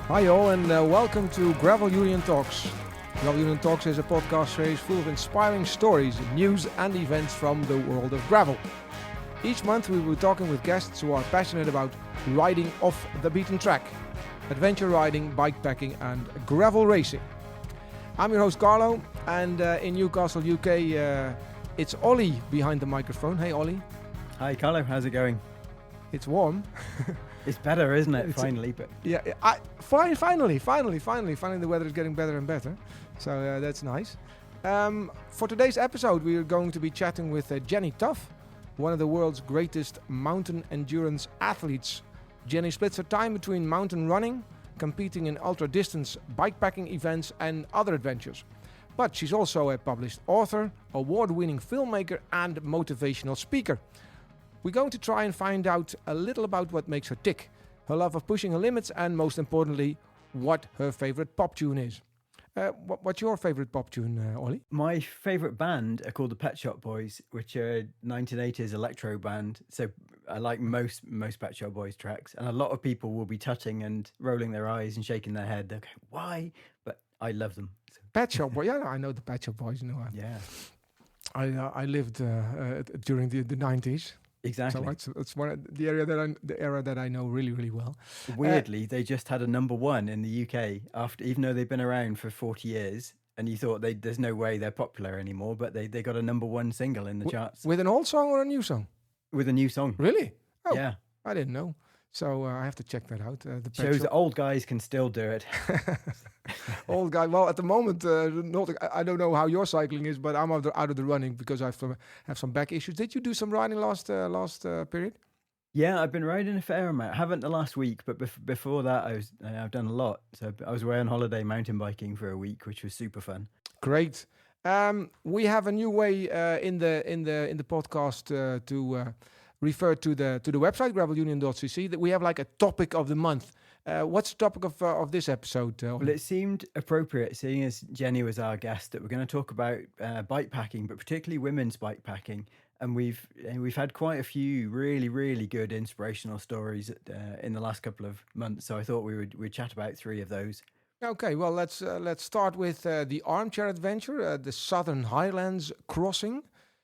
Hi all and welcome to Gravel Union Talks. Gravel Union Talks is a podcast series full of inspiring stories, news and events from the world of gravel. Each month we will be talking with guests who are passionate about riding off the beaten track, adventure riding, bikepacking and gravel racing. I'm your host Carlo, and in Newcastle, UK, it's Olly behind the microphone. Hey Olly. Hi Carlo, how's it going? It's warm. It's better, isn't it? Finally, but finally, the weather is getting better and better. So that's nice. For today's episode, we are going to be chatting with Jenny Tuff, one of the world's greatest mountain endurance athletes. Jenny splits her time between mountain running, competing in ultra-distance bikepacking events and other adventures. But she's also a published author, award-winning filmmaker and motivational speaker. We're going to try and find out a little about what makes her tick, her love of pushing her limits, and most importantly, what her favorite pop tune is. What's your favorite pop tune, Olly? my favorite band are called the Pet Shop Boys, which are 1980s electro band. So I like most Pet Shop Boys tracks, and a lot of people will be tutting and rolling their eyes and shaking their head. They'll go, "Why?" But I love them. So. Pet Shop Boys. Yeah, I know the Pet Shop Boys. Yeah, I lived during the 90s. exactly. So it's one of the era that I know really, really well. Weirdly, they just had a number one in the UK after, even though they've been around for 40 years. And you thought there's no way they're popular anymore, but they got a number one single in the charts With an old song or a new song? with a new song. Really? Oh, Yeah, I didn't know. So I have to check that out. The Pet shows Shop- that old guys can still do it. Old guy. Well, at the moment, I don't know how your cycling is, but I'm out of the running because I have some back issues. Did you do some riding last period? Yeah, I've been riding a fair amount. I haven't the last week, but before that, I've done a lot. So I was away on holiday mountain biking for a week, which was super fun. Great. We have a new way in the podcast to refer to the website gravelunion.cc that we have like a topic of the month. What's the topic of this episode? Well, it seemed appropriate, seeing as Jenny was our guest, that we're going to talk about bike packing, but particularly women's bike packing. And we've had quite a few really, really good inspirational stories in the last couple of months. So I thought we'd chat about three of those. Okay, well let's start with the armchair adventure, the Southern Highlands crossing.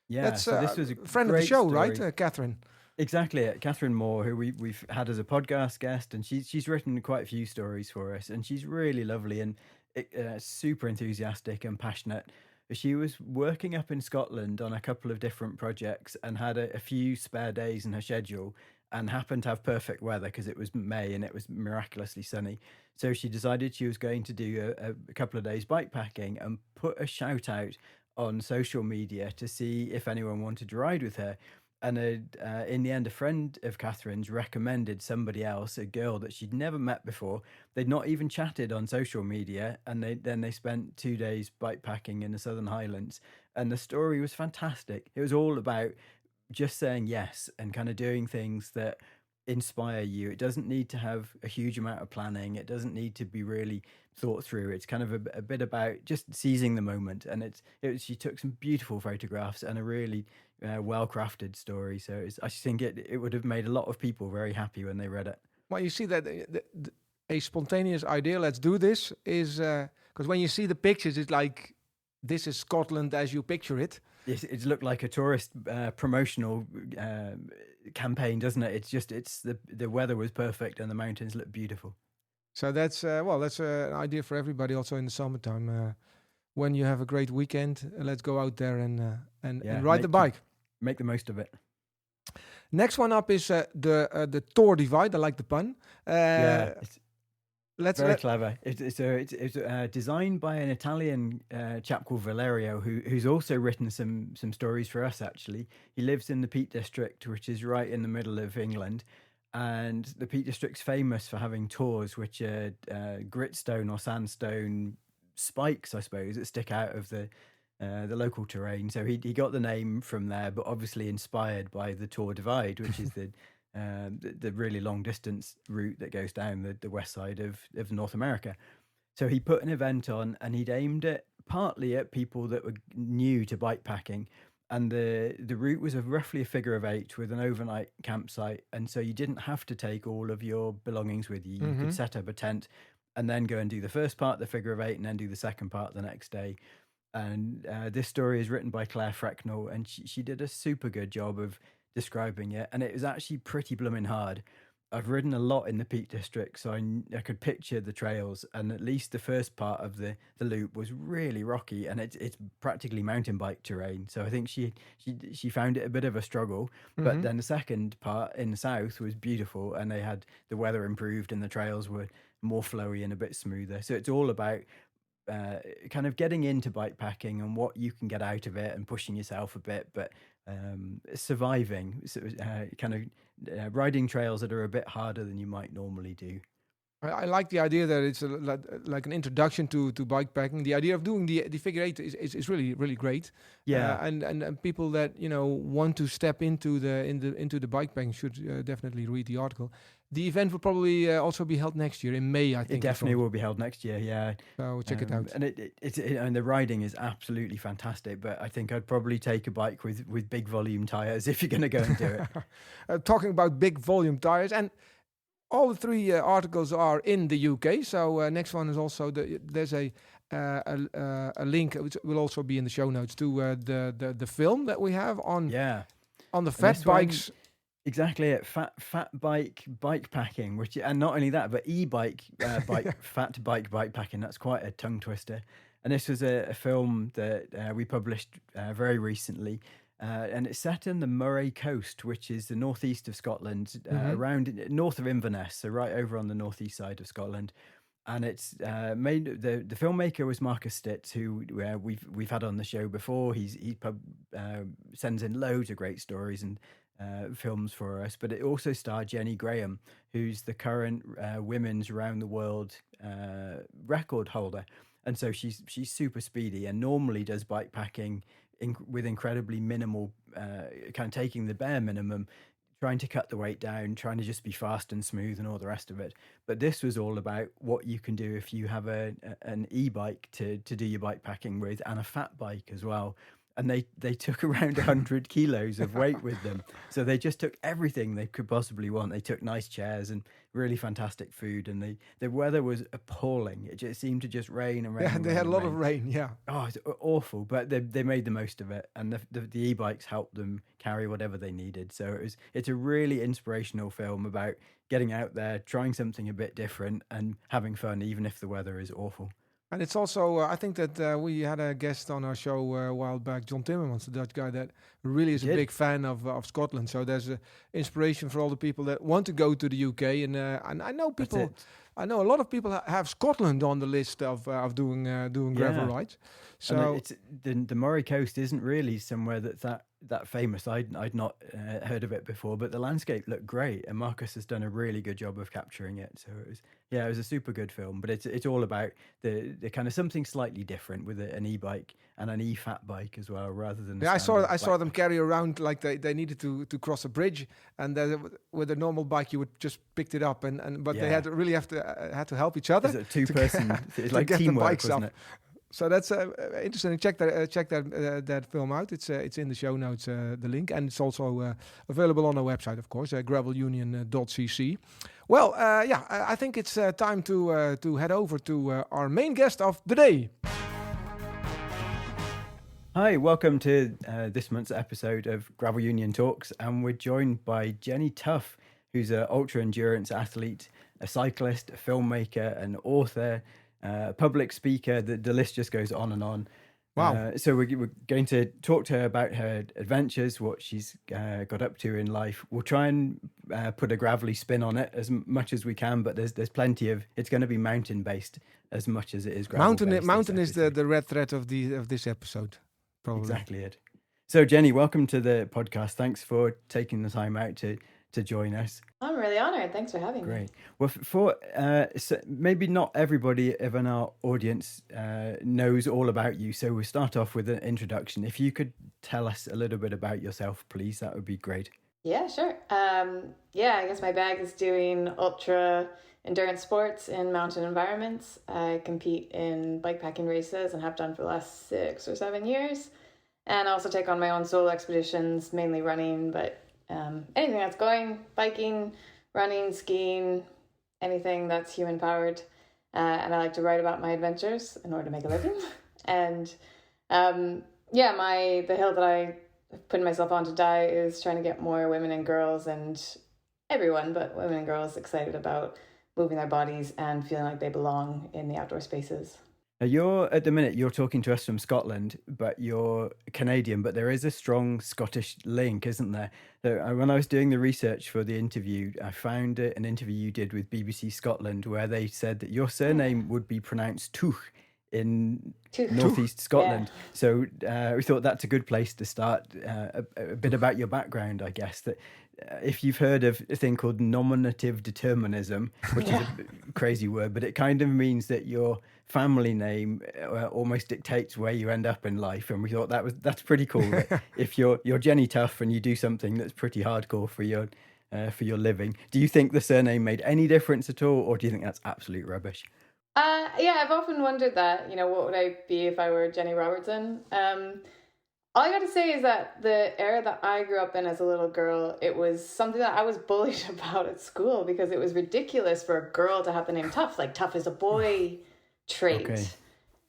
Yeah, That's so this was a friend of the great show, story. right, Catherine? Exactly, Catherine Moore, who we've had as a podcast guest, and she's written quite a few stories for us, and she's really lovely and super enthusiastic and passionate. She was working up in Scotland on a couple of different projects and had a few spare days in her schedule and happened to have perfect weather because it was May and it was miraculously sunny. So she decided she was going to do a couple of days bikepacking and put a shout out on social media to see if anyone wanted to ride with her. And in the end, a friend of Catherine's recommended somebody else, a girl that she'd never met before. They'd not even chatted on social media, and they spent 2 days bikepacking in the Southern Highlands. And the story was fantastic. It was all about just saying yes and kind of doing things that inspire you. It doesn't need to have a huge amount of planning. It doesn't need to be really thought through. It's kind of a bit about just seizing the moment. And she took some beautiful photographs and a really well-crafted story. So I think it would have made a lot of people very happy when they read it. Well, you see that a spontaneous idea, let's do this, is because when you see the pictures, it's like this is Scotland as you picture it. It's looked like a tourist promotional campaign, doesn't it? It's the weather was perfect and the mountains look beautiful. So that's an idea for everybody. Also in the summertime, when you have a great weekend, let's go out there and ride the bike. Make the most of it. Next one up is the Tor Divide. I like the pun. It's very clever. It's designed by an Italian chap called Valerio, who's also written some stories for us. Actually, he lives in the Peak District, which is right in the middle of England, and the Peak District's famous for having tors, which are gritstone or sandstone spikes, I suppose, that stick out of the local terrain. So he got the name from there, but obviously inspired by the Tor Divide, which is the really long distance route that goes down the west side of North America. So he put an event on, and he'd aimed it partly at people that were new to bikepacking, and the route was roughly a figure of 8 with an overnight campsite, and so you didn't have to take all of your belongings with you. You could set up a tent and then go and do the first part, the figure of eight, and then do the second part the next day. And this story is written by Claire Frecknell, and she did a super good job of describing it. And it was actually pretty blooming hard. I've ridden a lot in the Peak District, so I could picture the trails, and at least the first part of the loop was really rocky, and it's practically mountain bike terrain. So I think she found it a bit of a struggle, but then the second part in the south was beautiful, and they had the weather improved and the trails were more flowy and a bit smoother. So it's all about kind of getting into bike packing and what you can get out of it and pushing yourself a bit, but surviving, kind of riding trails that are a bit harder than you might normally do. I like the idea that it's like an introduction to bike packing. The idea of doing the figure eight is really, really great. Yeah. And people that want to step into the bike packing should definitely read the article. The event will probably also be held next year in May, I think. It definitely will be held next year, yeah. So check it out. And and the riding is absolutely fantastic, but I think I'd probably take a bike with big volume tires if you're going to go and do it. Talking about big volume tires, and all the three articles are in the UK. So next one is also there's a link which will also be in the show notes to the film that we have on the fat bikes. Exactly it. Fat bike packing, and not only that, but e-bike fat bike packing. That's quite a tongue twister. And this was a film that we published very recently, and it's set in the Moray Coast, which is the northeast of Scotland, around north of Inverness, so right over on the northeast side of Scotland. And it's made. The filmmaker was Marcus Stitz, who we've had on the show before. He sends in loads of great stories and films for us, but it also starred Jenny Graham, who's the current women's round the world record holder, and so she's super speedy and normally does bike packing with incredibly minimal, kind of taking the bare minimum, trying to cut the weight down, trying to just be fast and smooth and all the rest of it. But this was all about what you can do if you have an e-bike to do your bike packing with, and a fat bike as well. And they took around 100 kilos of weight with them. So they just took everything they could possibly want. They took nice chairs and really fantastic food. And the weather was appalling. It just seemed to just rain and rain. Yeah, and they rain had a lot rain. of rain, yeah. Oh, it's awful. But they made the most of it. And the e-bikes helped them carry whatever they needed. So it's a really inspirational film about getting out there, trying something a bit different and having fun, even if the weather is awful. And it's also, I think that we had a guest on our show a while back, John Timmermans, the Dutch guy that really is a big fan of Scotland. So there's inspiration for all the people that want to go to the UK. And I know people, I know a lot of people have Scotland on the list of doing gravel rides. So it's the Moray Coast isn't really somewhere that famous. I'd not heard of it before, but the landscape looked great, and Marcus has done a really good job of capturing it. So it was a super good film. But it's all about the kind of something slightly different with an e-bike and an e-fat bike as well, rather than I saw them carry around like they needed to cross a bridge, and with a normal bike you would just picked it up, but they had to help each other. It's a 2-person. It's like get teamwork, the bikes wasn't up. it? So that's interesting. Check that film out. It's in the show notes, the link, and it's also available on our website, of course, gravelunion.cc. Well, I think it's time to head over to our main guest of the day. Hi, welcome to this month's episode of Gravel Union Talks, and we're joined by Jenny Tuff, who's an ultra-endurance athlete, a cyclist, a filmmaker, an author, public speaker. The list just goes on and on. Wow. So we're going to talk to her about her adventures, what she's got up to in life. We'll try and put a gravelly spin on it as much as we can, but there's plenty of, it's going to be mountain-based as much as it is gravel-based. Mountain is the red thread of this episode. Probably. Exactly it. So Jenny, welcome to the podcast. Thanks for taking the time out to join us. I'm really honored. Thanks for having me. Great. Well, for so maybe not everybody in our audience knows all about you, so we'll start off with an introduction. If you could tell us a little bit about yourself, please, that would be great. Yeah, sure. I guess my bag is doing ultra endurance sports in mountain environments. I compete in bikepacking races and have done for the last 6 or 7 years. And I also take on my own solo expeditions, mainly running, but anything that's going, biking, running, skiing, anything that's human powered. and I like to write about my adventures in order to make a living. And the hill that I put myself on to die is trying to get more women and girls, and everyone but women and girls, excited about moving their bodies and feeling like they belong in the outdoor spaces. Now at the minute, you're talking to us from Scotland, but you're Canadian, but there is a strong Scottish link, isn't there? So when I was doing the research for the interview, I found an interview you did with BBC Scotland where they said that your surname would be pronounced Tuch in northeast Scotland. Yeah. So we thought that's a good place to start. A bit about your background, I guess, that if you've heard of a thing called nominative determinism, which is a crazy word, but it kind of means that your family name almost dictates where you end up in life. And we thought that's pretty cool. If you're Jenny Tough and you do something that's pretty hardcore for your living, do you think the surname made any difference at all, or do you think that's absolute rubbish? I've often wondered that, what would I be if I were Jenny Robertson? All I got to say is that the era that I grew up in as a little girl, it was something that I was bullied about at school because it was ridiculous for a girl to have the name Tough. Like, tough is a boy trait. Okay.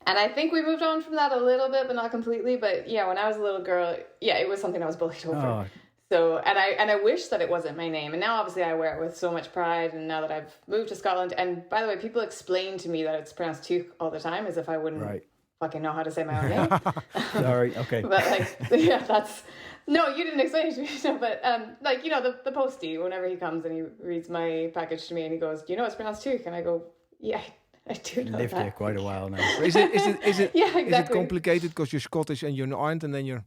And I think we moved on from that a little bit, but not completely. But yeah, when I was a little girl, it was something I was bullied over. Oh. So, and I wish that it wasn't my name. And now obviously I wear it with so much pride. And now that I've moved to Scotland, and by the way, people explain to me that it's pronounced Tuch all the time as if I wouldn't fucking know how to say my own name. Sorry, okay. But no, you didn't explain it to me. No, but the postie, whenever he comes and he reads my package to me and he goes, it's pronounced Tuch? And I go, yeah, I do know lived that. here quite a while now. Is it yeah, exactly. Is it complicated because you're Scottish and you aren't, and then you're...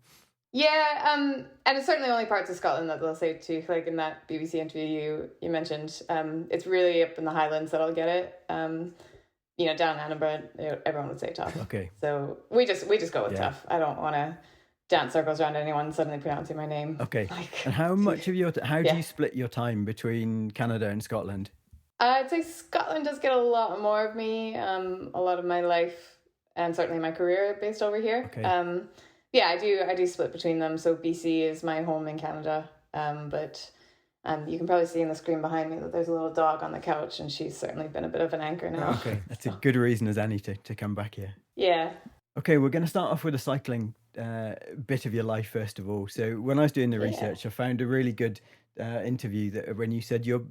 Yeah, and it's certainly only parts of Scotland that they'll say Tuch, like in that BBC interview you mentioned. It's really up in the Highlands that I'll get it. Down in Edinburgh, everyone would say Tough. Okay. So we just go with Tough. I don't want to dance circles around anyone suddenly pronouncing my name. Okay. And how much of how do you split your time between Canada and Scotland? I'd say Scotland does get a lot more of me, a lot of my life and certainly my career based over here. Okay. I do split between them. So BC is my home in Canada, but you can probably see in the screen behind me that there's a little dog on the couch, and she's certainly been a bit of an anchor now. Okay, that's a good reason as any to come back here. Yeah. Okay, we're going to start off with a cycling bit of your life first of all. So when I was doing the research, I found a really good interview that when you said your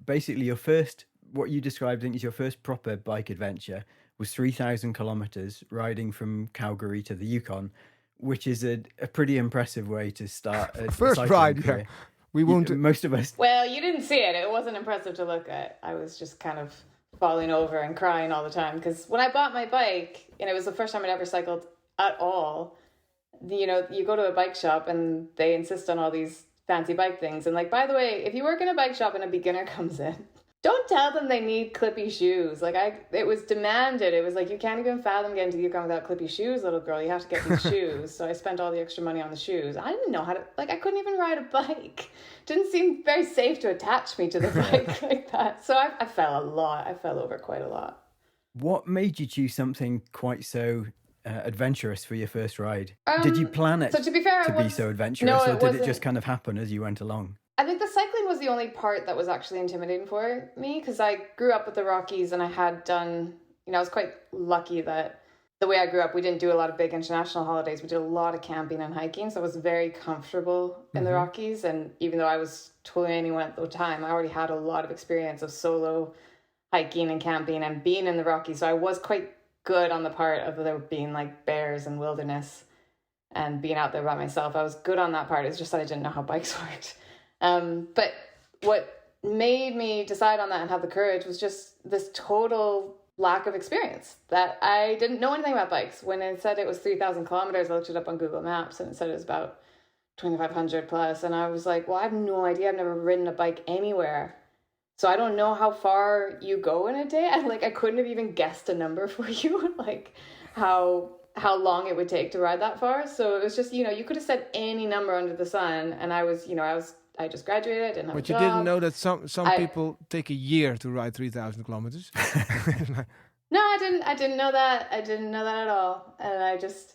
first, what you described, I think, is your first proper bike adventure was 3,000 kilometers riding from Calgary to the Yukon, which is a pretty impressive way to start a first ride. Career. Yeah, we won't. Most of us. Well, you didn't see it. It wasn't impressive to look at. I was just kind of falling over and crying all the time because when I bought my bike, and it was the first time I'd ever cycled at all. You go to a bike shop and they insist on all these fancy bike things. And by the way, if you work in a bike shop and a beginner comes in, don't tell them they need clippy shoes. It was demanded. It was you can't even fathom getting to the Yukon without clippy shoes, little girl. You have to get these shoes. So I spent all the extra money on the shoes. I didn't know how to, I couldn't even ride a bike. Didn't seem very safe to attach me to the bike like that. So I fell a lot. I fell over quite a lot. What made you choose something quite so adventurous for your first ride? Did you plan it to be fair, to be so adventurous, or did it just kind of happen as you went along? I think the cycling was the only part that was actually intimidating for me because I grew up with the Rockies and I had done, I was quite lucky that the way I grew up, we didn't do a lot of big international holidays. We did a lot of camping and hiking. So I was very comfortable in the Rockies. And even though I was 21 at the time, I already had a lot of experience of solo hiking and camping and being in the Rockies. So I was quite good on the part of there being bears and wilderness and being out there by myself. I was good on that part. It's just that I didn't know how bikes worked. But what made me decide on that and have the courage was just this total lack of experience that I didn't know anything about bikes. When it said it was 3,000 kilometers, I looked it up on Google Maps and it said it was about 2,500 plus. And I was like, well, I have no idea. I've never ridden a bike anywhere. So I don't know how far you go in a day. I couldn't have even guessed a number for you, how long it would take to ride that far. So it was just, you could have said any number under the sun. And I just graduated, didn't have a job. But you didn't know that some people take a year to ride 3,000 kilometers. No, I didn't know that. I didn't know that at all. And I just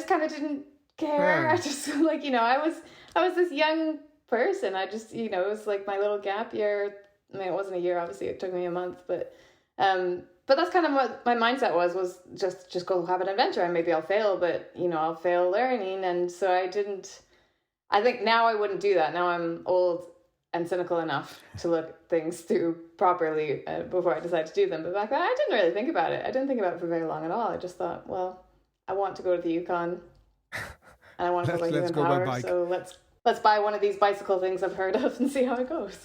kind of didn't care. Yeah. I just I was this young person. I just, it was my little gap year. I mean, it wasn't a year, obviously. It took me a month, but But that's kind of what my mindset was just go have an adventure, and maybe I'll fail, but I'll fail learning. And so I think now I wouldn't do that. Now I'm old and cynical enough to look things through properly before I decide to do them. But back then I didn't really think about it. I didn't think about it for very long at all. I just thought, well, I want to go to the Yukon and I want to feel like let's go by bike. So let's buy one of these bicycle things I've heard of and see how it goes.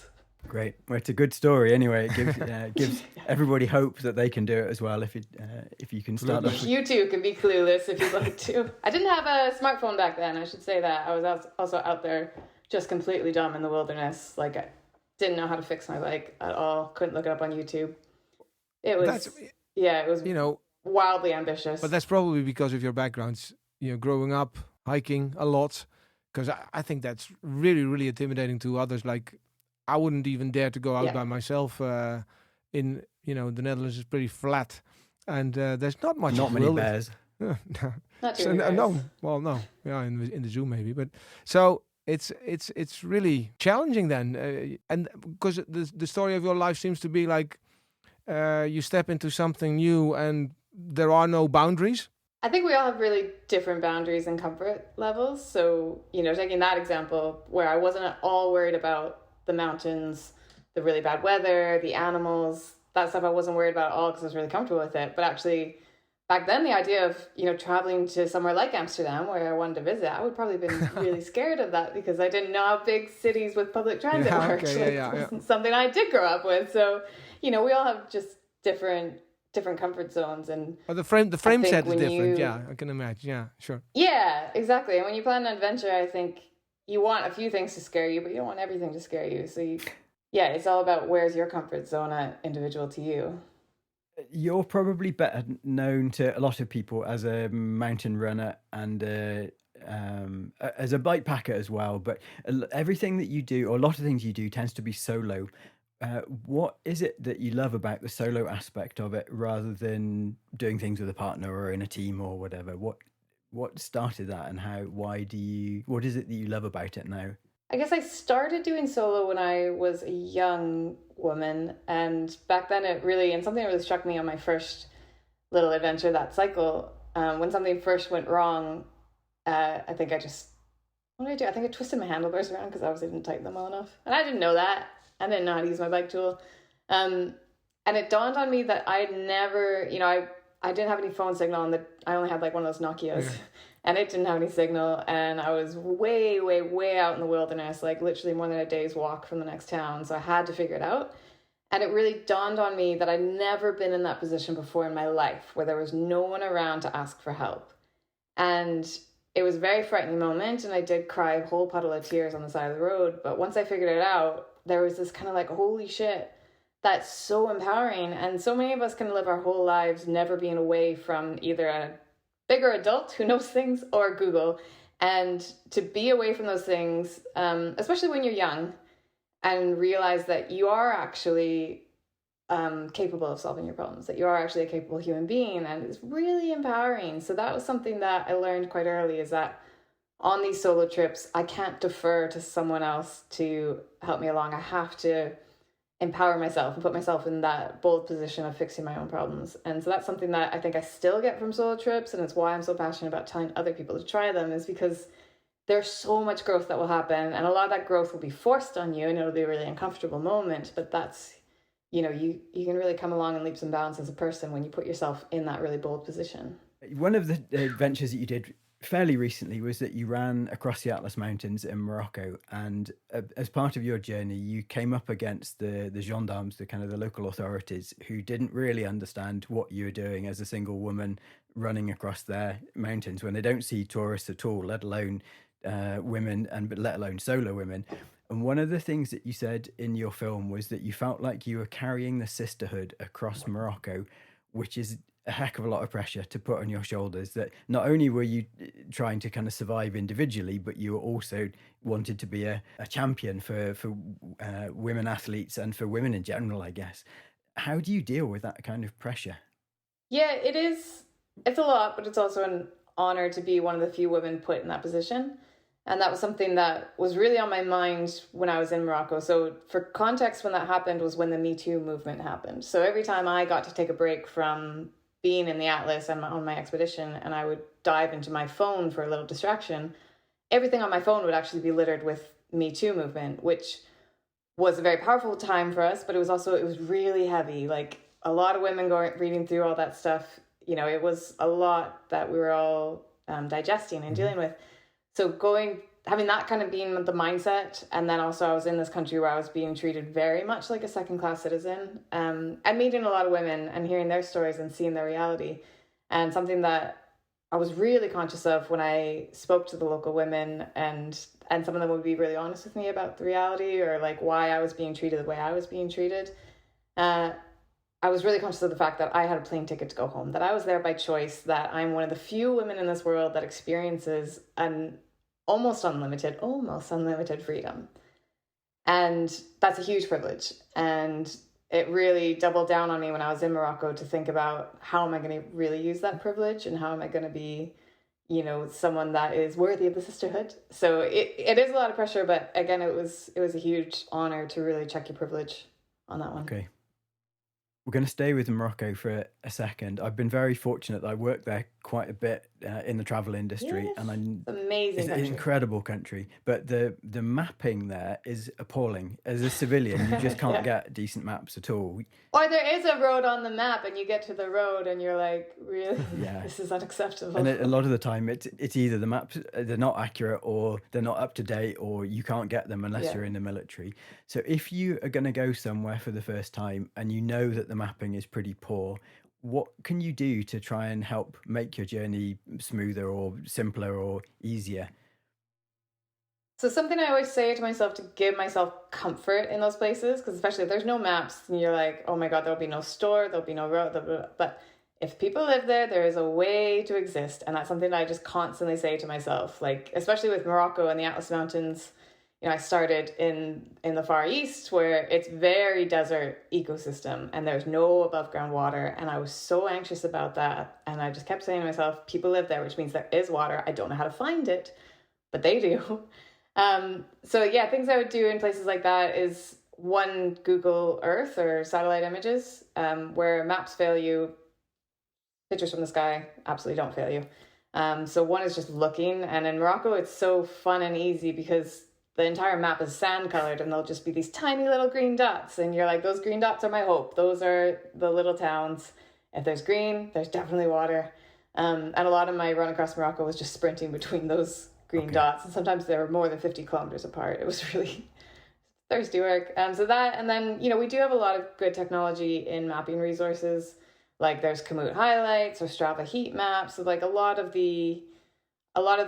Great. Well, it's a good story anyway. It gives everybody hope that they can do it as well if you can start off. You too can be clueless if you'd like to. I didn't have a smartphone back then, I should say that. I was also out there just completely dumb in the wilderness. Like, I didn't know how to fix my bike at all. Couldn't look it up on YouTube. It was wildly ambitious. But that's probably because of your backgrounds, growing up, hiking a lot. Because I think that's really, really intimidating to others. Like, I wouldn't even dare to go out by myself. The Netherlands is pretty flat, and there's not much. Not many bears. Not too many bears. No. Well, no. Yeah, in the zoo maybe, but so it's really challenging then, and because the story of your life seems to be like you step into something new and there are no boundaries. I think we all have really different boundaries and comfort levels. So, taking that example where I wasn't at all worried about the mountains, the really bad weather, the animals, that stuff I wasn't worried about at all because I was really comfortable with it. But actually, back then, the idea of, traveling to somewhere like Amsterdam where I wanted to visit, I would probably have been really scared of that because I didn't know how big cities with public transit worked. Okay, it wasn't something I did grow up with. So, we all have just different comfort zones. And the frame set is different. I can imagine. Yeah, sure. Yeah, exactly. And when you plan an adventure, I think you want a few things to scare you, but you don't want everything to scare you. So it's all about where's your comfort zone at individual to you. You're probably better known to a lot of people as a mountain runner and as a bike packer as well. But everything that you do, or a lot of things you do, tends to be solo. What is it that you love about the solo aspect of it rather than doing things with a partner or in a team or whatever? What started that, and what is it that you love about it now? I guess I started doing solo when I was a young woman, and back then something that really struck me on my first little adventure, that cycle, when something first went wrong, I think what did I do? I think I twisted my handlebars around because obviously I didn't tighten them well enough, and I didn't know that. I didn't know how to use my bike tool, and it dawned on me that I'd never, I didn't have any phone signal, and I only had like one of those Nokias, and it didn't have any signal, and I was way, way, way out in the wilderness, like literally more than a day's walk from the next town, so I had to figure it out. And it really dawned on me that I'd never been in that position before in my life, where there was no one around to ask for help. And it was a very frightening moment, and I did cry a whole puddle of tears on the side of the road, but once I figured it out, there was this kind of like, holy shit, that's so empowering. And so many of us can live our whole lives never being away from either a bigger adult who knows things or Google. And to be away from those things, especially when you're young, and realize that you are actually capable of solving your problems, that you are actually a capable human being, and it's really empowering. So that was something that I learned quite early, is that on these solo trips, I can't defer to someone else to help me along. I have to empower myself and put myself in that bold position of fixing my own problems. And so that's something that I think I still get from solo trips, and it's why I'm so passionate about telling other people to try them, is because there's so much growth that will happen, and a lot of that growth will be forced on you, and it'll be a really uncomfortable moment, but that's, you can really come along in leaps and bounds as a person when you put yourself in that really bold position. One of the adventures that you did fairly recently was that you ran across the Atlas Mountains in Morocco, and as part of your journey you came up against the gendarmes, the local authorities, who didn't really understand what you were doing as a single woman running across their mountains when they don't see tourists at all, let alone women, but let alone solo women. And one of the things that you said in your film was that you felt like you were carrying the sisterhood across Morocco, which is a heck of a lot of pressure to put on your shoulders. That not only were you trying to kind of survive individually, but you were also wanted to be a champion for women athletes and for women in general, I guess. How do you deal with that kind of pressure? Yeah, it is. It's a lot, but it's also an honor to be one of the few women put in that position. And that was something that was really on my mind when I was in Morocco. So for context, when that happened was when the Me Too movement happened. So every time I got to take a break from being in the Atlas and on my expedition, and I would dive into my phone for a little distraction, everything on my phone would actually be littered with Me Too movement, which was a very powerful time for us, but it was really heavy. Like a lot of women reading through all that stuff, you know, it was a lot that we were all digesting and dealing with. So having that kind of being the mindset, and then also I was in this country where I was being treated very much like a second-class citizen, and meeting a lot of women and hearing their stories and seeing their reality, and something that I was really conscious of when I spoke to the local women, and some of them would be really honest with me about the reality or like why I was being treated the way I was being treated. I was really conscious of the fact that I had a plane ticket to go home, that I was there by choice, that I'm one of the few women in this world that experiences an almost unlimited freedom. And that's a huge privilege. And it really doubled down on me when I was in Morocco to think about how am I going to really use that privilege and how am I going to be, you know, someone that is worthy of the sisterhood. So it is a lot of pressure, but again, it was a huge honor to really check your privilege on that one. Okay. We're going to stay with Morocco for a second. I've been very fortunate that I worked there quite a bit in the travel industry, Yes, and amazing it's an country. incredible country. But the mapping there is appalling. As a civilian, you just can't get decent maps at all. Or there is a road on the map, and you get to the road, and you're like, really, this is unacceptable. And a lot of the time, it's either the maps they're not accurate, or they're not up to date, or you can't get them unless you're in the military. So if you are going to go somewhere for the first time and you know that the mapping is pretty poor, what can you do to try and help make your journey smoother or simpler or easier? So something I always say to myself to give myself comfort in those places, because especially if there's no maps and you're like, oh my God, there'll be no store, there'll be no road, but if people live there, there is a way to exist. And that's something that I just constantly say to myself, like, especially with Morocco and the Atlas Mountains. You know, I started in the Far East where it's very desert ecosystem and there's no above ground water. And I was so anxious about that. And I just kept saying to myself, people live there, which means there is water. I don't know how to find it, but they do. So yeah, things I would do in places like that is one, Google Earth or satellite images, where maps fail you. Pictures from the sky absolutely don't fail you. So one is just looking, and in Morocco, it's so fun and easy because the entire map is sand colored and there'll just be these tiny little green dots. And you're like, those green dots are my hope. Those are the little towns. If there's green, there's definitely water. And a lot of my run across Morocco was just sprinting between those green dots. And sometimes they were more than 50 kilometers apart. It was really thirsty work. So that, and then, you know, we do have a lot of good technology in mapping resources. Like there's Komoot highlights or Strava heat maps. So like a lot of the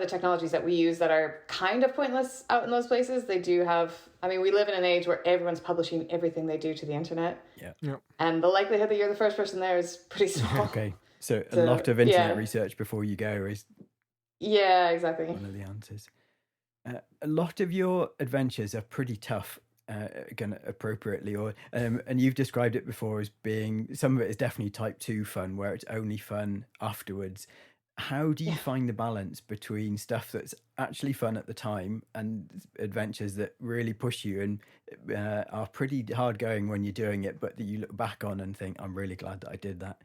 technologies that we use that are kind of pointless out in those places, they do have, I mean, we live in an age where everyone's publishing everything they do to the internet. Yeah. And the likelihood that you're the first person there is pretty small. Okay. So a lot of internet research before you go is exactly one of the answers. A lot of your adventures are pretty tough, again, appropriately, or and you've described it before as being, some of it is definitely type 2 fun, where it's only fun afterwards. How do you find the balance between stuff that's actually fun at the time and adventures that really push you and are pretty hard going when you're doing it, but that you look back on and think, I'm really glad that I did that?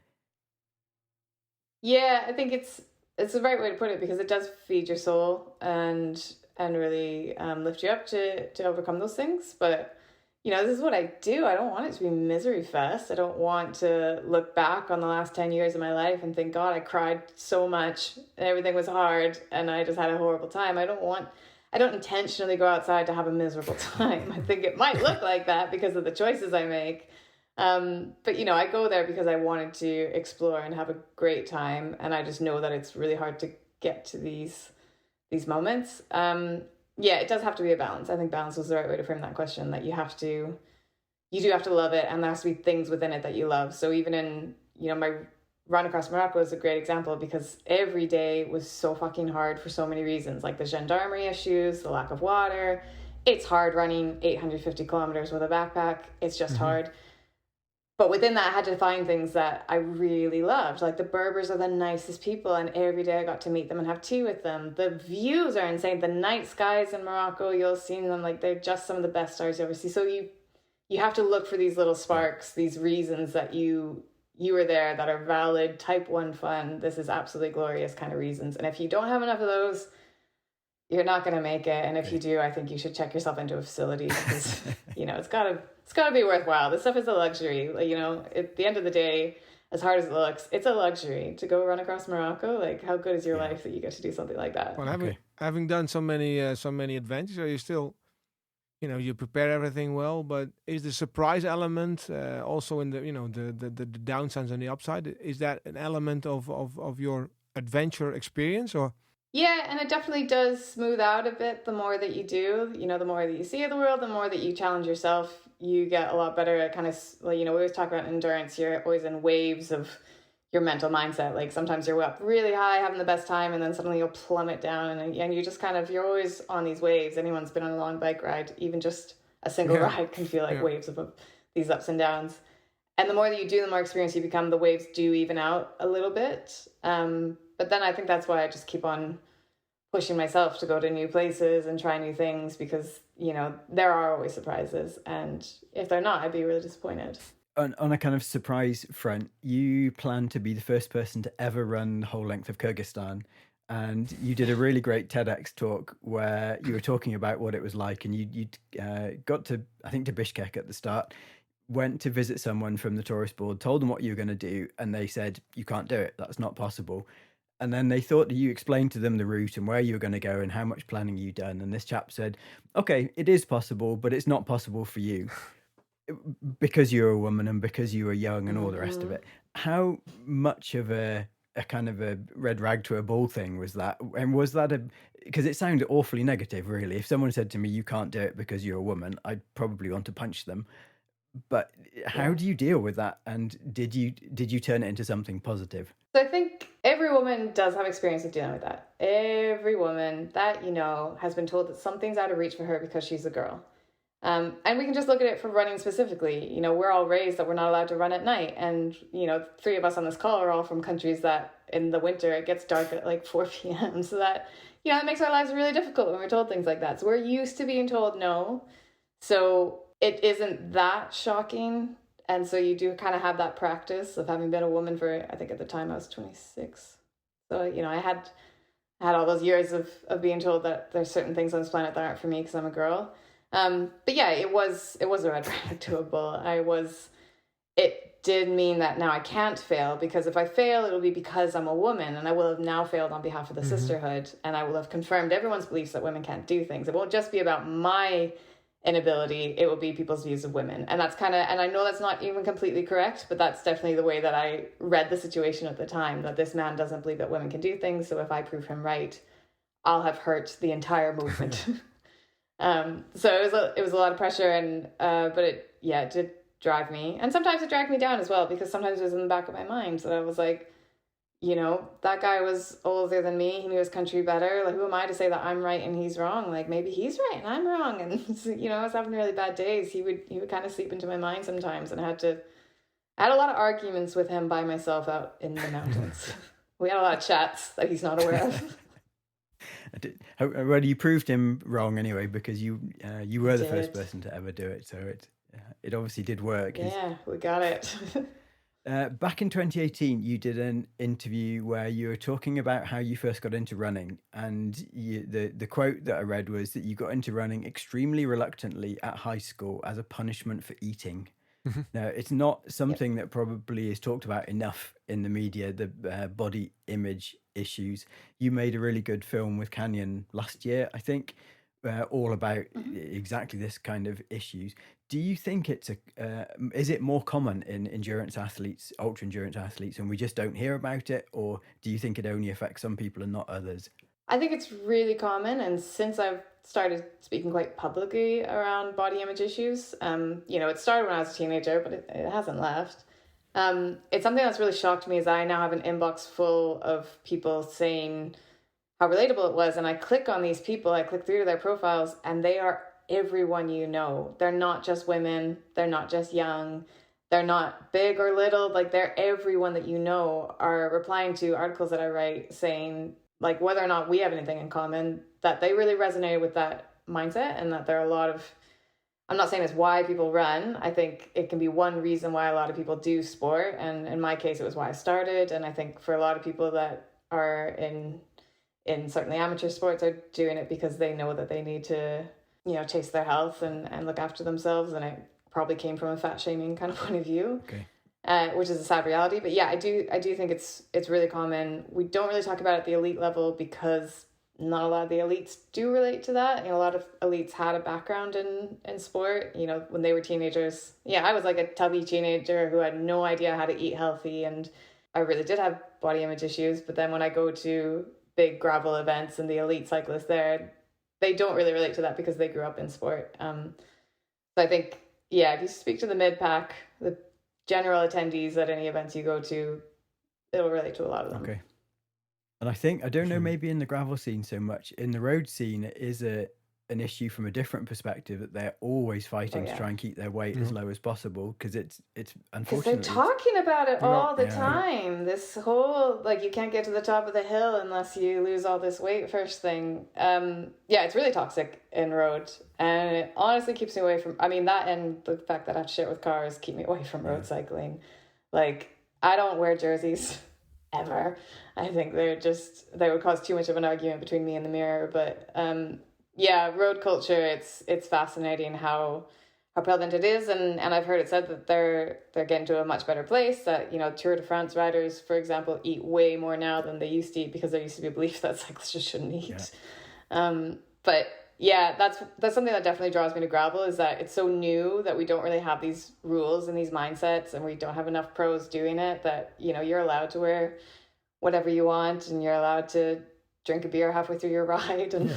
Yeah, I think it's the right way to put it, because it does feed your soul and really lift you up to overcome those things. But you know, this is what I do. I don't want it to be misery fest. I don't want to look back on the last 10 years of my life and think, God, I cried so much and everything was hard and I just had a horrible time. I don't intentionally go outside to have a miserable time. I think it might look like that because of the choices I make. But you know, I go there because I wanted to explore and have a great time. And I just know that it's really hard to get to these moments. Yeah, it does have to be a balance. I think balance was the right way to frame that question, that you do have to love it, and there has to be things within it that you love. So even in, you know, my run across Morocco is a great example, because every day was so fucking hard for so many reasons, like the gendarmerie issues, the lack of water. It's hard running 850 kilometers with a backpack. It's just hard. But within that, I had to find things that I really loved. Like the Berbers are the nicest people, and every day I got to meet them and have tea with them. The views are insane. The night skies in Morocco, you'll see them, like they're just some of the best stars you ever see. So you have to look for these little sparks, these reasons that you are there that are valid, type 1 fun. This is absolutely glorious kind of reasons. And if you don't have enough of those, you're not going to make it. And if you do, I think you should check yourself into a facility because, it's gotta be worthwhile. This stuff is a luxury. Like, at the end of the day, as hard as it looks, it's a luxury to go run across Morocco. Like, how good is your life that you get to do something like that? Well, having done so many adventures, are you still, you prepare everything well, but is the surprise element also in the the downsides and the upside? Is that an element of your adventure experience, or? Yeah, and it definitely does smooth out a bit the more that you do. The more that you see of the world, the more that you challenge yourself, you get a lot better at kind of, we always talk about endurance. You're always in waves of your mental mindset. Like sometimes you're up really high, having the best time, and then suddenly you'll plummet down, and you just you're always on these waves. Anyone's been on a long bike ride, even just a single ride can feel like waves of these ups and downs. And the more that you do, the more experience you become. The waves do even out a little bit. But then I think that's why I just keep on pushing myself to go to new places and try new things because, there are always surprises. And if they're not, I'd be really disappointed. On a kind of surprise front, you plan to be the first person to ever run the whole length of Kyrgyzstan. And you did a really great TEDx talk where you were talking about what it was like. And you got to, I think, to Bishkek at the start, went to visit someone from the tourist board, told them what you were going to do, and they said, you can't do it. That's not possible. And then they thought that you explained to them the route and where you were going to go and how much planning you'd done. And this chap said, okay, it is possible, but it's not possible for you because you're a woman and because you were young and all the rest of it. How much of a kind of a red rag to a bull thing was that? And was that because it sounded awfully negative, really. If someone said to me, you can't do it because you're a woman, I'd probably want to punch them. But how do you deal with that? And did you turn it into something positive? So I think every woman does have experience of dealing with that. Every woman that has been told that something's out of reach for her because she's a girl. And we can just look at it for running specifically. We're all raised that we're not allowed to run at night. And, 3 of us on this call are all from countries that in the winter it gets dark at like 4 p.m. So that, it makes our lives really difficult when we're told things like that. So we're used to being told no. So it isn't that shocking. And so you do kind of have that practice of having been a woman for, I think at the time I was 26. So, I had all those years of being told that there's certain things on this planet that aren't for me because I'm a girl. But yeah, it was a red rag to a bull. It did mean that now I can't fail, because if I fail, it'll be because I'm a woman, and I will have now failed on behalf of the sisterhood, and I will have confirmed everyone's beliefs that women can't do things. It won't just be about my inability, it will be people's views of women. And that's and I know that's not even completely correct, but that's definitely the way that I read the situation at the time, that this man doesn't believe that women can do things, so if I prove him right, I'll have hurt the entire movement. So it was a lot of pressure, and but it did drive me, and sometimes it dragged me down as well, because sometimes it was in the back of my mind that I was like, that guy was older than me, he knew his country better, like who am I to say that I'm right and he's wrong? Like maybe he's right and I'm wrong. And I was having really bad days. He would kind of seep into my mind sometimes, and I had a lot of arguments with him by myself out in the mountains. We had a lot of chats that he's not aware of. Well, you proved him wrong anyway, because you were the first person to ever do it, so it obviously did work. Yeah, we got it. Back in 2018, you did an interview where you were talking about how you first got into running, and the quote that I read was that you got into running extremely reluctantly at high school as a punishment for eating. Now, it's not something that probably is talked about enough in the media, the body image issues. You made a really good film with Canyon last year, I think, all about exactly this kind of issues. Do you think is it more common in endurance athletes, ultra endurance athletes, and we just don't hear about it? Or do you think it only affects some people and not others? I think it's really common, and since I've started speaking quite publicly around body image issues, it started when I was a teenager, but it hasn't left. It's something that's really shocked me, is I now have an inbox full of people saying how relatable it was, and I click on these people, I click through to their profiles, and they are everyone you know. They're not just women, they're not just young, they're not big or little, like they're everyone that you know are replying to articles that I write saying like whether or not we have anything in common, that they really resonated with that mindset, and that there are a lot of, I'm not saying it's why people run. I think it can be one reason why a lot of people do sport. And in my case, it was why I started. And I think for a lot of people that are in certainly amateur sports are doing it because they know that they need to, you know, chase their health and look after themselves. And it probably came from a fat shaming kind of point of view, which is a sad reality. But yeah, I do think it's really common. We don't really talk about it at the elite level because not a lot of the elites do relate to that. You know, a lot of elites had a background in sport, you know, when they were teenagers. Yeah, I was like a tubby teenager who had no idea how to eat healthy, and I really did have body image issues. But then when I go to big gravel events and the elite cyclists there, they don't really relate to that because they grew up in sport. So I think, yeah, if you speak to the mid-pack, the general attendees at any events you go to, it'll relate to a lot of them. Okay. And I think, I don't know, maybe in the gravel scene so much, in the road scene, it is an issue from a different perspective, that they're always fighting to try and keep their weight as low as possible, because it's unfortunately... Because they're talking about it all the time. This whole, like, you can't get to the top of the hill unless you lose all this weight first thing. Yeah, it's really toxic in road. And it honestly keeps me away from... I mean, that and the fact that I have to share it with cars keep me away from road cycling. Like, I don't wear jerseys ever. I think they would cause too much of an argument between me and the mirror. But yeah, road culture, it's fascinating how prevalent it is, and I've heard it said that they're getting to a much better place, that, you know, Tour de France riders, for example, eat way more now than they used to eat, because there used to be a belief that cyclists just shouldn't eat. But yeah, that's something that definitely draws me to gravel, is that it's so new that we don't really have these rules and these mindsets, and we don't have enough pros doing it, that, you know, you're allowed to wear whatever you want, and you're allowed to drink a beer halfway through your ride, and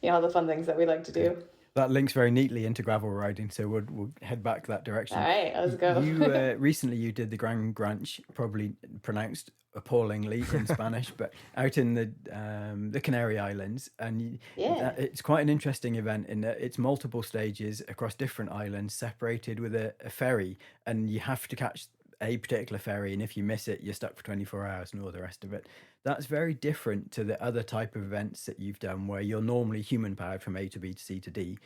you know, all the fun things that we like to do. That links very neatly into gravel riding, so we'll head back that direction. All right, let's go. You recently you did the Gran Granch, probably pronounced appallingly in Spanish, but out in the Canary Islands, and it's quite an interesting event in that it's multiple stages across different islands, separated with a ferry, and you have to catch a particular ferry, and if you miss it, you're stuck for 24 hours and all the rest of it. That's very different to the other type of events that you've done, where you're normally human powered from A to B to C to D.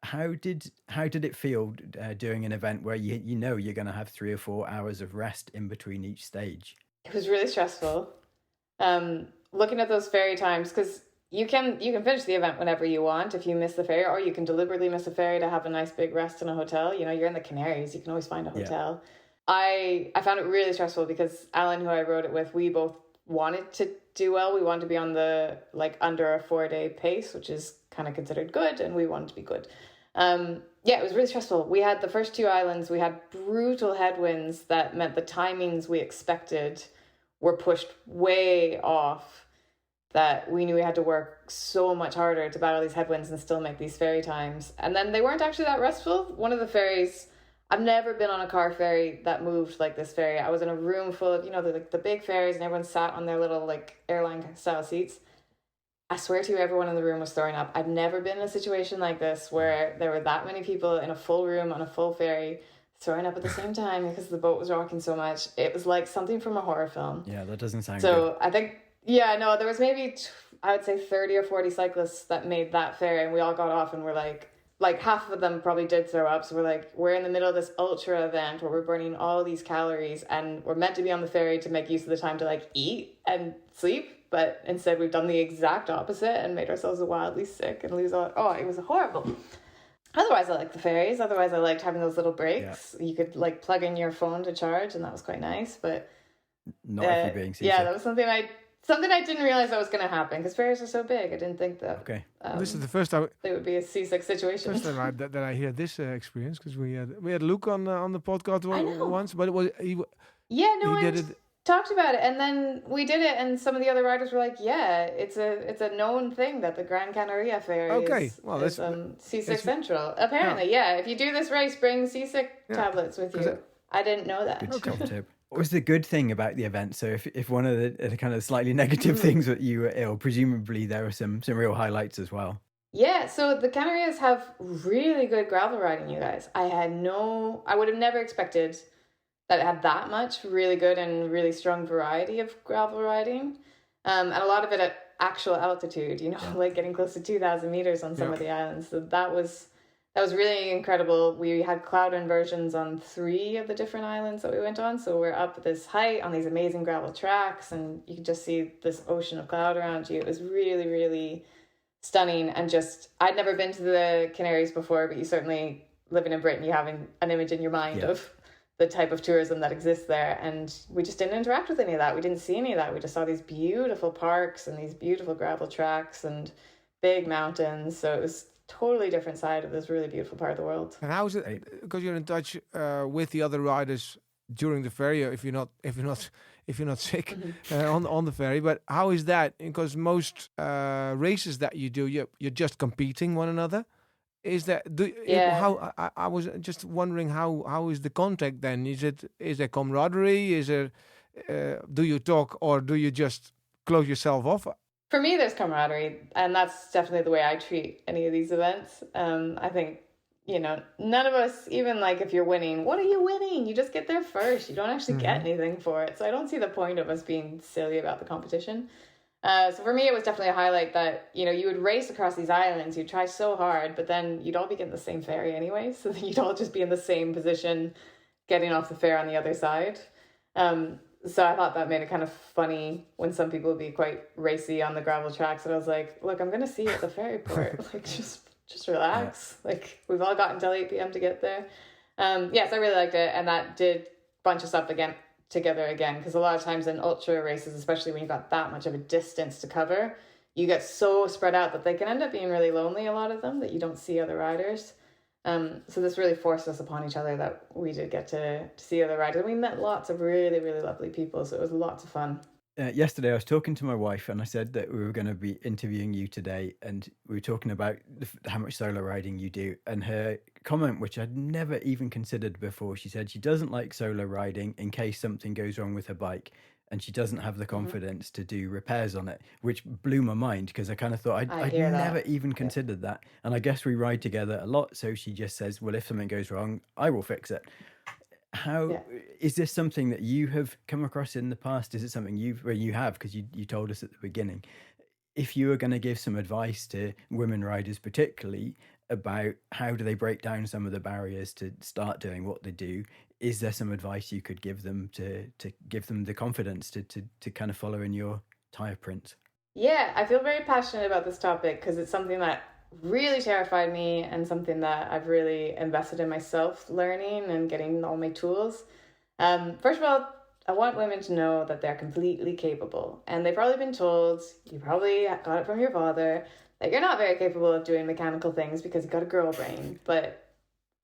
How did it feel doing an event where you know you're going to have 3 or 4 hours of rest in between each stage? It was really stressful. Looking at those ferry times, because you can finish the event whenever you want if you miss the ferry, or you can deliberately miss a ferry to have a nice big rest in a hotel. You know, you're in the Canaries, you can always find a hotel. I found it really stressful because Alan, who I rode it with, we both wanted to do well. We wanted to be on the, like, under a 4-day pace, which is kind of considered good, and we wanted to be good. Yeah, it was really stressful. We had the first 2 islands, we had brutal headwinds that meant the timings we expected were pushed way off, that we knew we had to work so much harder to battle these headwinds and still make these ferry times. And then they weren't actually that restful. One of the ferries, I've never been on a car ferry that moved like this ferry. I was in a room full of, you know, the big ferries, and everyone sat on their little, like, airline style seats. I swear to you, everyone in the room was throwing up. I've never been in a situation like this where there were that many people in a full room on a full ferry throwing up at the same time because the boat was rocking so much. It was like something from a horror film. Yeah, that doesn't sound good. So I think, there was maybe, I would say 30 or 40 cyclists that made that ferry, and we all got off and were like half of them probably did throw up. So we're in the middle of this ultra event where we're burning all these calories, and we're meant to be on the ferry to make use of the time to, like, eat and sleep. But instead we've done the exact opposite and made ourselves wildly sick and lose all. Oh, it was horrible. Otherwise, I liked the ferries. Otherwise, I liked having those little breaks. Yeah. You could, like, plug in your phone to charge, and that was quite nice. But not if you're being seasick. Yeah, that was something I didn't realize that was going to happen, because ferries are so big. I didn't think that. Okay. This is the first time it would be a seasick situation. First time that I hear this experience, because we had Luke on the podcast once, but it was he did it. Talked about it, and then we did it, and some of the other riders were like, "Yeah, it's a known thing that the Gran Canaria ferry is seasick central." Apparently, if you do this race, bring seasick tablets with you. I didn't know that. Good tip. What was the good thing about the event? So if one of the kind of slightly negative things that you were ill, presumably there were some real highlights as well. Yeah, so the Canarias have really good gravel riding, you guys. I would have never expected that had that much really good and really strong variety of gravel riding. And a lot of it at actual altitude, like getting close to 2,000 meters on some of the islands. So that was really incredible. We had cloud inversions on 3 of the different islands that we went on. So we're up at this height on these amazing gravel tracks, and you could just see this ocean of cloud around you. It was really, really stunning. And just, I'd never been to the Canaries before, but you certainly, living in Britain, you have an image in your mind of the type of tourism that exists there. And we just didn't interact with any of that. We didn't see any of that. We just saw these beautiful parks and these beautiful gravel tracks and big mountains. So it was totally different side of this really beautiful part of the world. And how is it? Because you're in touch with the other riders during the ferry, or if you're not sick on the ferry. But how is that? Because most races that you do, you're just competing one another. Is that I was just wondering how is the contact then? Is there camaraderie? Is there do you talk, or do you just close yourself off? For me, there's camaraderie, and that's definitely the way I treat any of these events. I think, none of us, even like if you're winning, what are you winning? You just get there first. You don't actually get anything for it. So I don't see the point of us being silly about the competition. So for me, it was definitely a highlight that, you would race across these islands. You'd try so hard, but then you'd all be getting the same ferry anyway. So you'd all just be in the same position, getting off the ferry on the other side. So I thought that made it kind of funny when some people would be quite racy on the gravel tracks. And I was like, look, I'm going to see you at the ferry port. Like, just relax. Yeah. Like, we've all got until 8 p.m. to get there. Yes, I really liked it. And that did bunch us up together again, because a lot of times in ultra races, especially when you've got that much of a distance to cover, you get so spread out that they can end up being really lonely, a lot of them, that you don't see other riders. So this really forced us upon each other, that we did get to see other riders. And we met lots of really, really lovely people, so it was lots of fun. Yesterday I was talking to my wife, and I said that we were going to be interviewing you today, and we were talking about how much solo riding you do, and her comment, which I'd never even considered before, she said she doesn't like solo riding in case something goes wrong with her bike, and she doesn't have the confidence to do repairs on it, which blew my mind, because I kind of thought I'd never even considered that. And I guess we ride together a lot, so she just says, well, if something goes wrong, I will fix it. Is this something that you have come across in the past? Is it something you have, because you told us at the beginning? If you were going to give some advice to women riders particularly about how do they break down some of the barriers to start doing what they do, is there some advice you could give them to give them the confidence to kind of follow in your tire prints? Yeah, I feel very passionate about this topic because it's something that really terrified me, and something that I've really invested in myself, learning and getting all my tools. First of all, I want women to know that they're completely capable, and they've probably been told, you probably got it from your father, that you're not very capable of doing mechanical things because you've got a girl brain. But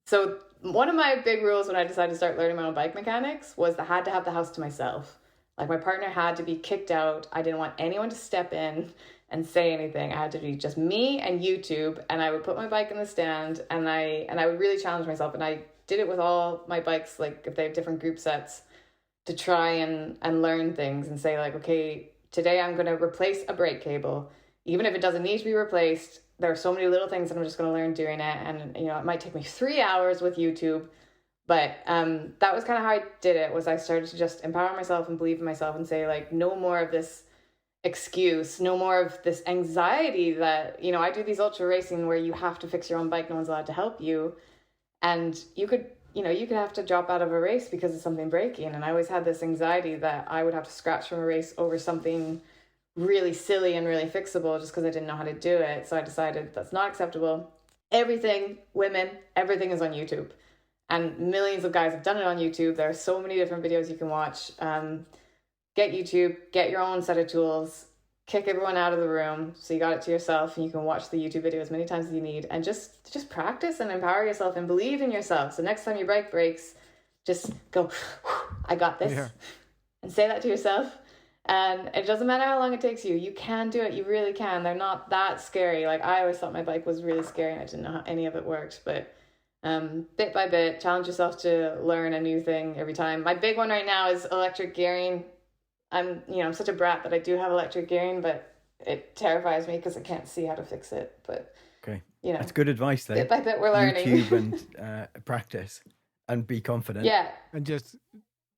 so one of my big rules when I decided to start learning my own bike mechanics was I had to have the house to myself. Like, my partner had to be kicked out. I didn't want anyone to step in and say anything. I had to be just me and YouTube, and I would put my bike in the stand, and I would really challenge myself. And I did it with all my bikes, like if they have different group sets, to try and learn things and say, like, okay, today I'm going to replace a brake cable. Even if it doesn't need to be replaced, there are so many little things that I'm just going to learn doing it. And, it might take me 3 hours with YouTube. But that was kind of how I did it, was I started to just empower myself and believe in myself and say, like, no more of this excuse, no more of this anxiety that, I do these ultra racing where you have to fix your own bike, no one's allowed to help you, and you could have to drop out of a race because of something breaking. And I always had this anxiety that I would have to scratch from a race over something really silly and really fixable just because I didn't know how to do it. So I decided that's not acceptable. Everything is on YouTube, and millions of guys have done it on YouTube. There are so many different videos you can watch. Get YouTube, get your own set of tools, kick everyone out of the room so you got it to yourself, and you can watch the YouTube video as many times as you need, and just practice and empower yourself and believe in yourself. So next time your bike breaks, just go, I got this, and say that to yourself. And it doesn't matter how long it takes you. You can do it. You really can. They're not that scary. Like, I always thought my bike was really scary and I didn't know how any of it worked, but bit by bit, challenge yourself to learn a new thing every time. My big one right now is electric gearing. I'm such a brat that I do have electric gearing, but it terrifies me because I can't see how to fix it. But okay, that's good advice there. Bit by bit, we're learning. YouTube and practice and be confident. Yeah, and just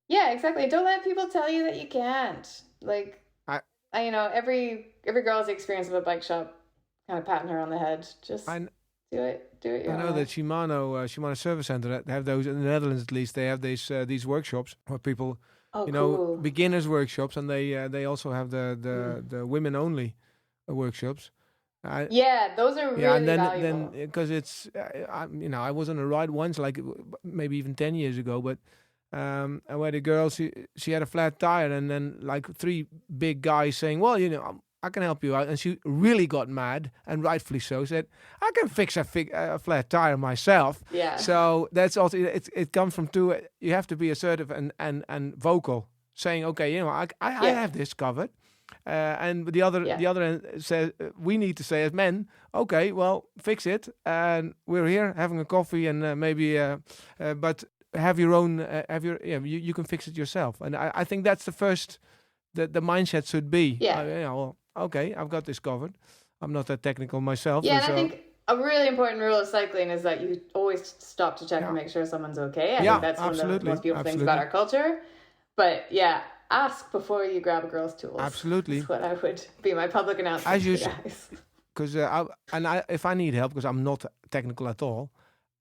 Yeah, exactly. Don't let people tell you that you can't. Like, I every girl has the experience of a bike shop kind of patting her on the head. Just I do it I your own know that way. Shimano Service Center have those in the Netherlands, at least. They have these workshops where people, Oh, cool. beginners workshops, and they also have Mm. the women only workshops. I Yeah, those are Yeah, and really then valuable. because it's I was on a ride once, like maybe even 10 years ago, but and where the girl, she had a flat tire, and then like three big guys saying, well, I can help you out, and she really got mad, and rightfully so. Said, I can fix a flat tire myself. Yeah. So that's also, it comes from two. You have to be assertive and vocal, saying, okay, I Yeah. have this covered. And Yeah. the other end says, we need to say as men, okay, well, fix it, and we're here having a coffee, and maybe, but have your own, you can fix it yourself. And I think that's the first, the mindset should be, Yeah. well, okay, I've got this covered. I'm not that technical myself, Yeah, and I so think a really important rule of cycling is that you always stop to check yeah, and make sure someone's okay. I think yeah, that's one of the absolutely, most beautiful things about absolutely, our culture. But yeah, ask before you grab a girl's tools. absolutely. Is what I would be my public announcement As to you, the guys. because if I need help, because I'm not technical at all,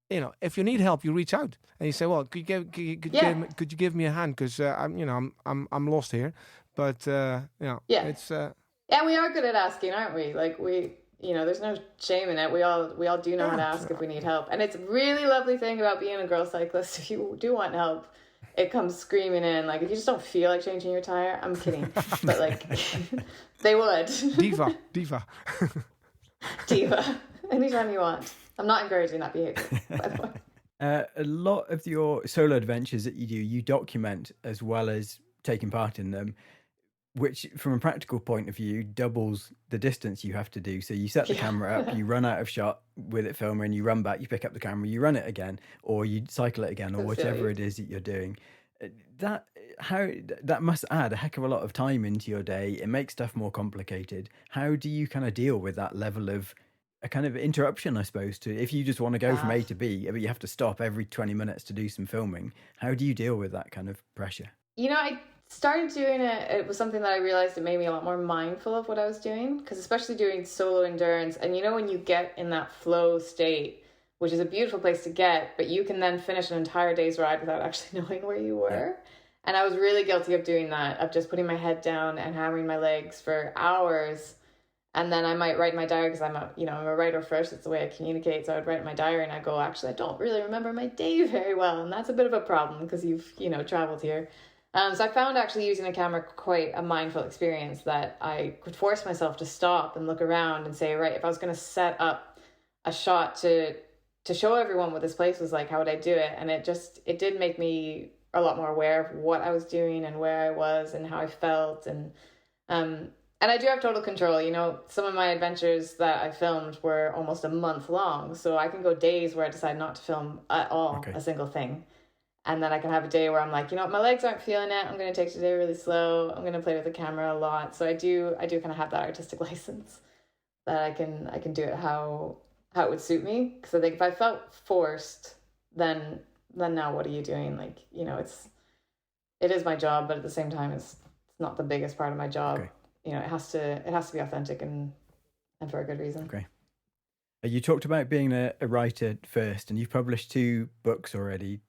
if you need help, you reach out and you say, "Well, Yeah, could you give me a hand? Because I'm lost here." But yeah. it's And we are good at asking, aren't we? Like there's no shame in it. We all do know how to yeah, ask if we need help. And it's a really lovely thing about being a girl cyclist. If you do want help, it comes screaming in. Like if you just don't feel like changing your tire, I'm kidding. But like they would. diva. Diva. Anytime you want. I'm not encouraging that behavior, by the way. A lot of your solo adventures that you do, you document as well as taking part in them, which from a practical point of view doubles the distance you have to do. So you set the camera up, you run out of shot with it filming, and you run back, you pick up the camera, you run it again, or you cycle it again, or So whatever silly. it is that you're doing. That that must add a heck of a lot of time into your day. It makes stuff more complicated. How do you kind of deal with that level of a kind of interruption, I suppose, to if you just want to go from A to B, but you have to stop every 20 minutes to do some filming? How do you deal with that kind of pressure? I started doing it. It was something that I realized it made me a lot more mindful of what I was doing. Because especially doing solo endurance, and when you get in that flow state, which is a beautiful place to get, but you can then finish an entire day's ride without actually knowing where you were. And I was really guilty of doing that, of just putting my head down and hammering my legs for hours. And then I might write in my diary, because I'm a writer first. It's the way I communicate. So I would write in my diary and I go, actually, I don't really remember my day very well. And that's a bit of a problem because you've, traveled here. So I found actually using a camera quite a mindful experience, that I could force myself to stop and look around and say, right, if I was going to set up a shot to show everyone what this place was like, how would I do it? And it did make me a lot more aware of what I was doing and where I was and how I felt. And I do have total control. Some of my adventures that I filmed were almost a month long. So I can go days where I decide not to film at all, a single thing. And then I can have a day where I'm like, my legs aren't feeling it. I'm going to take today really slow. I'm going to play with the camera a lot. So I do kind of have that artistic license that I can do it how it would suit me. Because I think if I felt forced, then now what are you doing? Like, it is my job, but at the same time, it's not the biggest part of my job. Okay. It has to be authentic and for a good reason. Okay. You talked about being a writer first, and you've published 2 books already.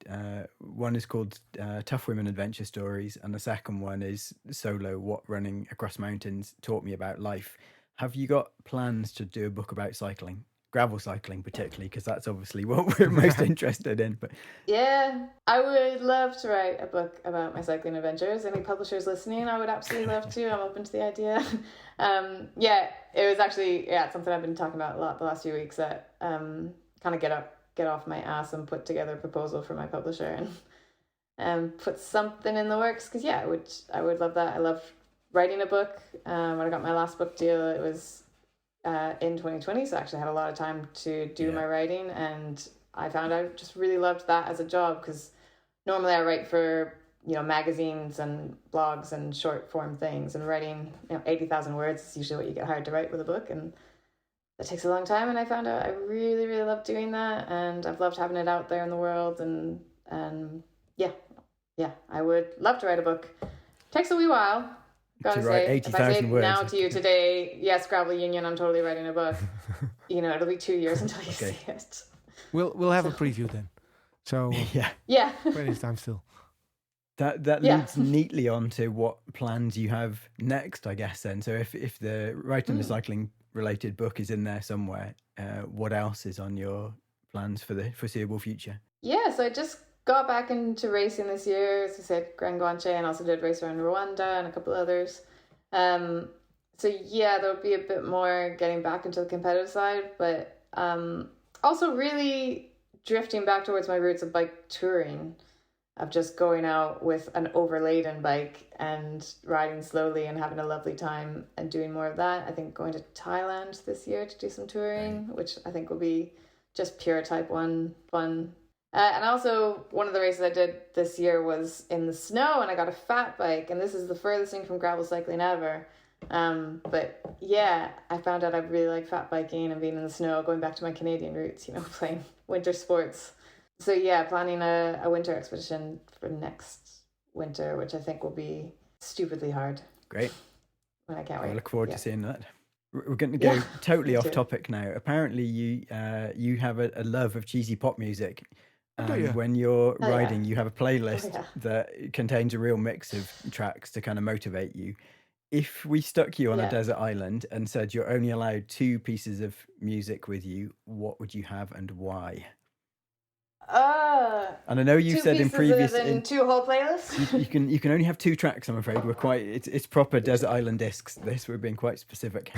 One is called Tough Women Adventure Stories, and the second one is Solo, What Running Across Mountains Taught Me About Life. Have you got plans to do a book about cycling? Gravel cycling particularly, because that's obviously what we're most interested in. But yeah, I would love to write a book about my cycling adventures. Any publishers listening, I would absolutely love to. I'm open to the idea. It was actually it's something I've been talking about a lot the last few weeks, that kind of get off my ass and put together a proposal for my publisher and put something in the works, because I would love that. I love writing a book. When I got my last book deal, it was in 2020, so I actually had a lot of time to do my writing, and I found I just really loved that as a job, because normally I write for magazines and blogs and short form things, and writing 80,000 words is usually what you get hired to write with a book, and that takes a long time. And I found out I really, really love doing that, and I've loved having it out there in the world, and I I would love to write a book. Takes a wee while, gotta To write say. If I say 80,000 words. now to you today, yes, Gravel Union, I'm totally writing a book. It'll be 2 years until you Okay. see it. We'll have a preview then. So Yeah. plenty of time still. That Yeah. leads neatly on to what plans you have next, I guess, then. So if the writing and cycling related book is in there somewhere, what else is on your plans for the foreseeable future? Yeah, so I just got back into racing this year. As I said, Grand Guanche, and also did race around Rwanda and a couple others. So yeah, there'll be a bit more getting back into the competitive side, but also really drifting back towards my roots of bike touring, of just going out with an overladen bike and riding slowly and having a lovely time and doing more of that. I think going to Thailand this year to do some touring, which I think will be just pure type 1 fun. And also one of the races I did this year was in the snow, and I got a fat bike, and this is the furthest thing from gravel cycling ever. But yeah, I found out I really like fat biking and being in the snow, going back to my Canadian roots, playing winter sports. So yeah, planning a winter expedition for next winter, which I think will be stupidly hard. Great. And I can't wait. I look forward to seeing that. We're going to go totally off too. topic now. Apparently, you have a love of cheesy pop music. And when you're riding, you have a playlist that contains a real mix of tracks to kind of motivate you. If we stuck you on a desert island and said you're only allowed 2 pieces of music with you, what would you have and why? And I know you said in previous 2 whole playlists. you can only have 2 tracks. I'm afraid it's proper desert island discs. This we're being quite specific.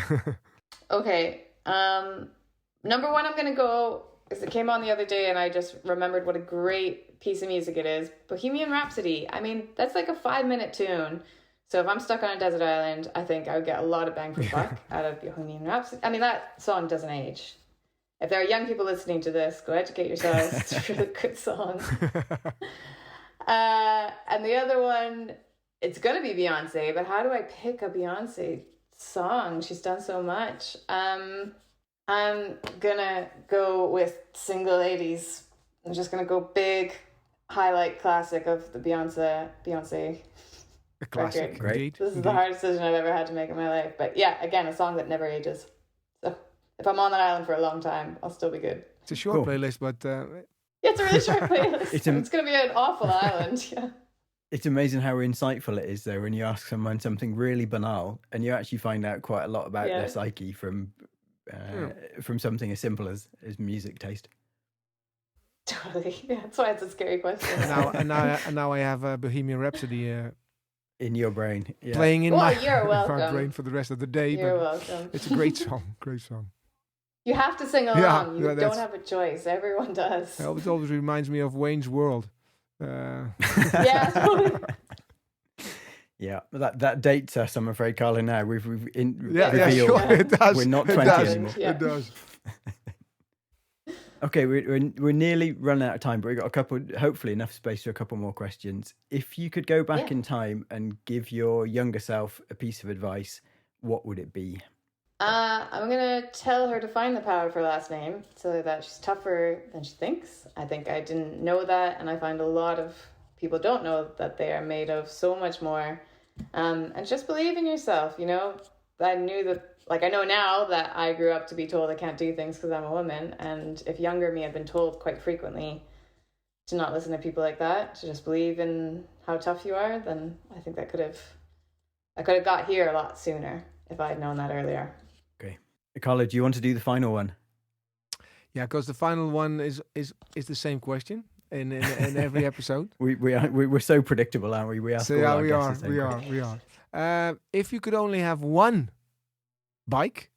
Okay. Number 1, I'm gonna go, because it came on the other day and I just remembered what a great piece of music it is. Bohemian Rhapsody. I mean, that's like a 5-minute tune. So if I'm stuck on a desert island, I think I would get a lot of bang for buck out of Bohemian Rhapsody. I mean, that song doesn't age. If there are young people listening to this, go educate yourselves. It's a really good song. And the other one, it's going to be Beyonce, but how do I pick a Beyonce song? She's done so much. I'm going to go with Single Ladies. I'm just going to go big highlight classic of the Beyonce A classic, record. great. This is the hardest decision I've ever had to make in my life. But yeah, again, a song that never ages. So if I'm on that island for a long time, I'll still be good. It's a short playlist, but Yeah, it's a really short playlist. It's going to be an awful island. Yeah. It's amazing how insightful it is, though, when you ask someone something really banal and you actually find out quite a lot about their psyche from something as simple as music taste. Totally. Yeah, that's why it's a scary question. and now I have a Bohemian Rhapsody in your brain, playing in Well, my, you're welcome. my brain for the rest of the day. You're but welcome. it's a great song, great song. You have to sing along. You yeah, don't have a choice. Everyone does. It always reminds me of Wayne's World. Yeah, totally. Yeah, that dates us, I'm afraid, Carlo. Now we've Yeah, revealed sure, it does. we're not It 20 does. anymore. Yeah. It does. Okay, we're nearly running out of time, but we've got hopefully enough space for a couple more questions. If you could go back in time and give your younger self a piece of advice, what would it be? I'm going to tell her to find the power of her last name so that she's tougher than she thinks. I think I didn't know that, and I find a lot of people don't know that they are made of so much more. And just believe in yourself, I knew that, I know now that I grew up to be told I can't do things because I'm a woman, and if younger me had been told quite frequently to not listen to people like that, to just believe in how tough you are, then I think I could have got here a lot sooner if I had known that earlier. Okay. Carlo, do you want to do the final one? Yeah, because the final one is the same question in every episode. We're so predictable, aren't we? We ask all our guests the same question. we are. If you could only have one bike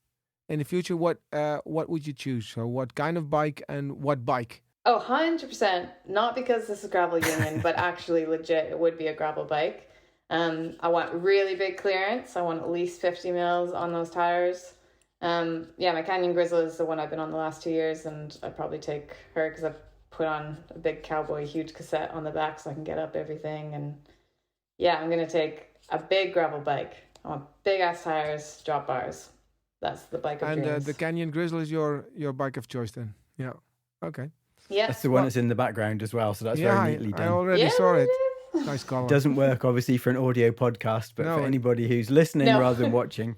in the future, what would you choose? So what kind of bike and what bike? Oh, 100%. Not because this is Gravel Union, but actually legit, it would be a gravel bike. I want really big clearance. I want at least 50 mils on those tires. My Canyon Grizzle is the one I've been on the last 2 years, and I'd probably take her because I've put on a big cowboy huge cassette on the back so I can get up everything. And yeah, I'm going to take a big gravel bike. I want big ass tires, drop bars. That's the bike of dreams. And the Canyon Grizzle is your bike of choice then? Yeah. Okay. Yeah. That's the one that's in the background as well, so that's very neatly done. I already saw it. Nice color. Doesn't work, obviously, for an audio podcast, but No, for anybody who's listening No. rather than watching,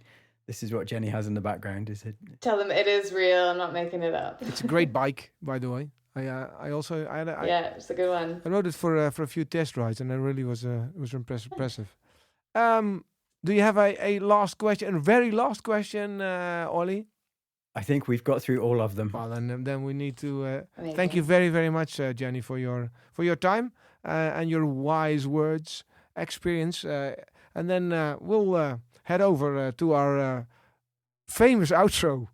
this is what Jenny has in the background. Is it? Tell them it is real. I'm not making it up. It's a great bike, by the way. I also Yeah, it's a good one. I rode it for a few test rides, and it really was impressive. Do you have a last question, a very last question, Olly? I think we've got through all of them. Well, then we need to Amazing. thank you very, very much, Jenny, for your time and your wise words, experience, and then we'll head over to our famous outro.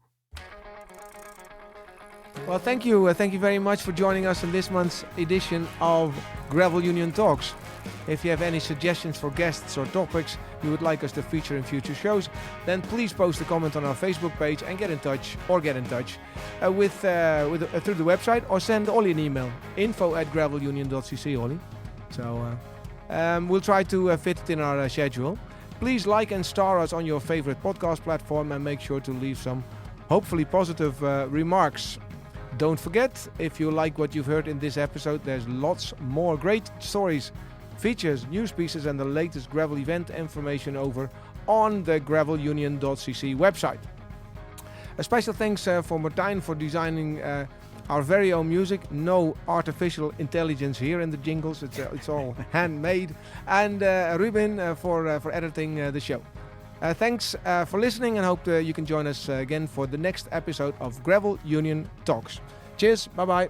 Well, thank you very much for joining us in this month's edition of Gravel Union Talks. If you have any suggestions for guests or topics you would like us to feature in future shows, then please post a comment on our Facebook page and get in touch through the website, or send Olly an email, info@gravelunion.cc, Olly. So we'll try to fit it in our schedule. Please like and star us on your favorite podcast platform, and make sure to leave some hopefully positive remarks. Don't forget, if you like what you've heard in this episode, there's lots more great stories, features, news pieces, and the latest gravel event information over on the gravelunion.cc website. A special thanks for Martijn for designing our very own music. No artificial intelligence here in the jingles. It's all handmade. And Ruben for editing the show. Thanks for listening, and hope you can join us again for the next episode of Gravel Union Talks. Cheers. Bye-bye.